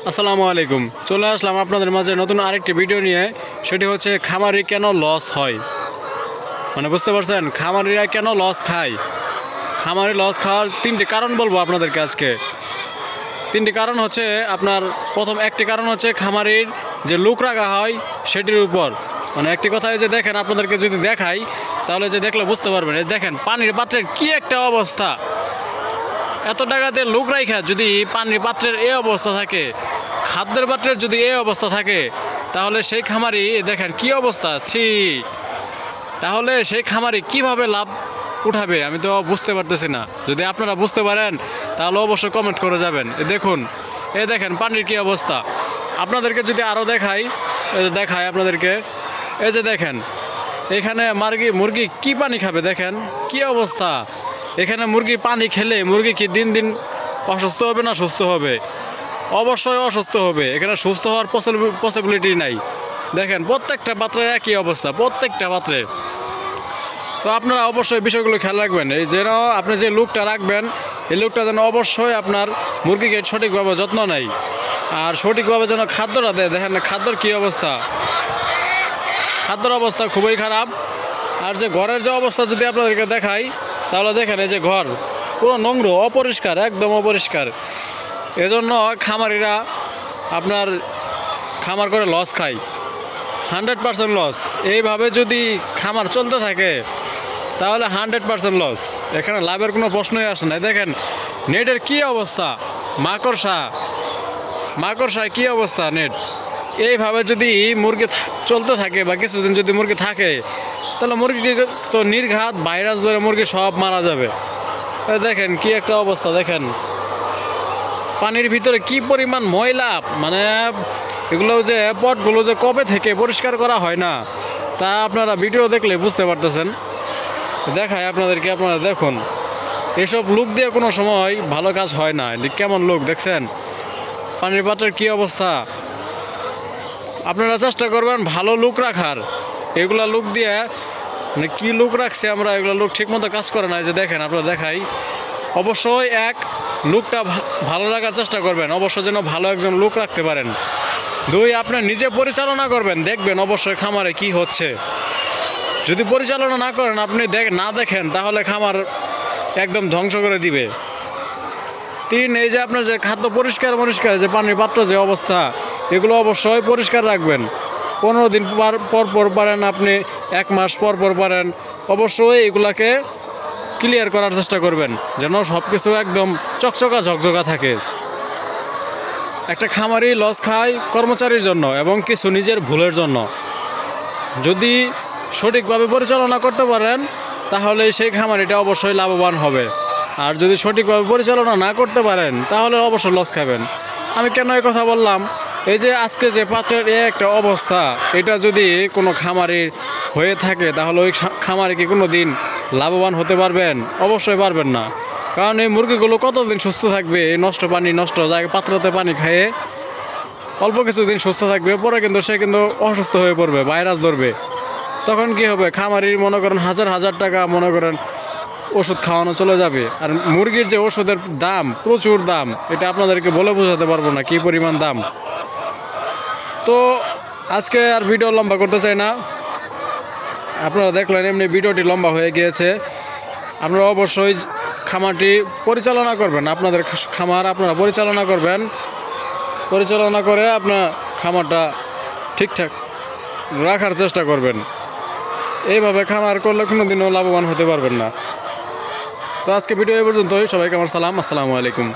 আসসালামু আলাইকুম। চলে আসলাম আপনাদের মাঝে নতুন আরেকটি ভিডিও নিয়ে। সেটি হচ্ছে খামারি কেন লস হয়, মানে বুঝতে পারছেন খামারিরা কেন লস খায়। খামারি লস খাওয়ার তিনটি কারণ বলবো আপনাদেরকে আজকে। তিনটি কারণ হচ্ছে আপনার প্রথম একটি কারণ হচ্ছে খামারির যে লোক রাখা হয় সেটির উপর। মানে একটি কথায় যে দেখেন, আপনাদেরকে যদি দেখাই তাহলে যে দেখলে বুঝতে পারবেন। এই দেখেন পানির পাত্রের কি একটা অবস্থা। এত টাকাতে লোক রাখা যদি পানির পাত্রের এই অবস্থা থাকে, খাদ্যের পাত্রের যদি এই অবস্থা থাকে, তাহলে সেই খামারি দেখেন কি অবস্থা। তাহলে সেই খামারি কিভাবে লাভ উঠাবে আমি তো বুঝতে পারতেছি না। যদি আপনারা বুঝতে পারেন তাহলে অবশ্যই কমেন্ট করে যাবেন। দেখেন পানির কি অবস্থা। আপনাদেরকে যদি আরও দেখাই আপনাদেরকে, এই যে দেখেন এখানে মুরগি কি পানি খাবে, দেখেন কি অবস্থা। এখানে মুরগি পানি খেলে মুরগি কি দিন দিন অসুস্থ হবে না সুস্থ হবে? অবশ্যই অসুস্থ হবে। এখানে সুস্থ হওয়ার পসিবিলিটি নাই। দেখেন প্রত্যেকটা পাত্রের একই অবস্থা, প্রত্যেকটা পাত্রে। তো আপনারা অবশ্যই বিষয়গুলো খেয়াল রাখবেন। এই যেন আপনি যে লোকটা রাখবেন, এই লোকটা যেন অবশ্যই আপনার মুরগিকে সঠিকভাবে যত্ন নেয় আর সঠিকভাবে যেন খাদ্যটা দেয়। দেখেন খাদ্যর কী অবস্থা, খাদ্যর অবস্থা খুবই খারাপ। আর যে ঘরের যে অবস্থা যদি আপনাদেরকে দেখাই তাহলে দেখেন এই যে ঘর পুরো নোংরা, অপরিষ্কার, একদম অপরিষ্কার। এজন্য খামারিরা আপনার খামার করে লস খায়, 100% লস। এইভাবে যদি খামার চলতে থাকে তাহলে 100% লস। এখানে লাভের কোনো প্রশ্নই আসে না। দেখেন নেটের কি অবস্থা, মাকড়সায় কি অবস্থা নেট। এইভাবে যদি মুরগি চলতে থাকে বা কিছুদিন যদি মুরগি থাকে, তাহলে মুরগি তো নির্ঘাত ভাইরাস ধরে মুরগি সব মারা যাবে। দেখেন কি একটা অবস্থা। দেখেন পানির ভিতরে কি পরিমাণ ময়লা, মানে এগুলো যে পটগুলো যে কবে থেকে পরিষ্কার করা হয় না, তা আপনারা ভিডিও দেখলে বুঝতে পারতেছেন। দেখায় আপনাদেরকে, আপনারা দেখুন। এসব লোক দিয়ে কোনো সময় ভালো কাজ হয় না। কেমন লোক দেখছেন, পানির পাত্রের কি অবস্থা। আপনারা চেষ্টা করবেন ভালো লোক রাখার। এগুলা লোক দিয়ে মানে কী লোক রাখছে আমরা, এগুলো লোক ঠিকমতো কাজ করে না। যে দেখেন আপনারা দেখাই, অবশ্যই লোকটা ভালো রাখার চেষ্টা করবেন, অবশ্যই যেন ভালো একজন লোক রাখতে পারেন। 2, আপনার নিজে পরিচালনা করবেন, দেখবেন অবশ্যই খামারে কি হচ্ছে। যদি পরিচালনা না করেন, আপনি না দেখেন, তাহলে খামার একদম ধ্বংস করে দিবে। 3, এই যে আপনার যে খাদ্য পরিষ্কার যে পানির পাত্র যে অবস্থা, এগুলো অবশ্যই পরিষ্কার রাখবেন। 15 দিন পর পারেন, আপনি 1 মাস পর পারেন। অবশ্যই এগুলাকে ক্লিয়ার করার চেষ্টা করবেন যেন সব কিছু একদম ঝকঝকা থাকে। একটা খামারি লস খায় কর্মচারীর জন্য এবং কিছু নিজের ভুলের জন্য। যদি সঠিকভাবে পরিচালনা করতে পারেন তাহলে সেই খামারিটা অবশ্যই লাভবান হবে। আর যদি সঠিকভাবে পরিচালনা না করতে পারেন তাহলে অবশ্যই লস খাবেন। আমি কেন এই কথা বললাম, এই যে আজকে যে পাত্রের একটা অবস্থা, এটা যদি কোনো খামারির হয়ে থাকে তাহলে ওই খামারি কি কোনো দিন লাভবান হতে পারবেন? অবশ্যই পারবেন না। কারণ এই মুরগিগুলো কতদিন সুস্থ থাকবে? এই নষ্ট জায়গায় পাত্রতে পানি খেয়ে অল্প কিছুদিন সুস্থ থাকবে, পরে কিন্তু সে অসুস্থ হয়ে পড়বে, ভাইরাস ধরবে। তখন কি হবে? খামারির মনে করেন হাজার টাকা মনে করেন ওষুধ খাওয়ানো চলে যাবে। আর মুরগির যে ওষুধের দাম, প্রচুর দাম, এটা আপনাদেরকে বলে বোঝাতে পারবো না কি পরিমাণ দাম। তো আজকে আর ভিডিও লম্বা করতে চাই না। আপনারা দেখলেন এমনি ভিডিওটি লম্বা হয়ে গিয়েছে। আপনারা অবশ্যই খামারটি পরিচালনা করবেন, আপনাদের খামার আপনারা পরিচালনা করবেন। পরিচালনা করে আপনার খামারটা ঠিকঠাক রাখার চেষ্টা করবেন। এইভাবে খামার করলে কোনো দিনও লাভবান হতে পারবেন না। তো আজকে ভিডিও এই পর্যন্তই। সবাইকে আমার সালাম, আসসালামু আলাইকুম।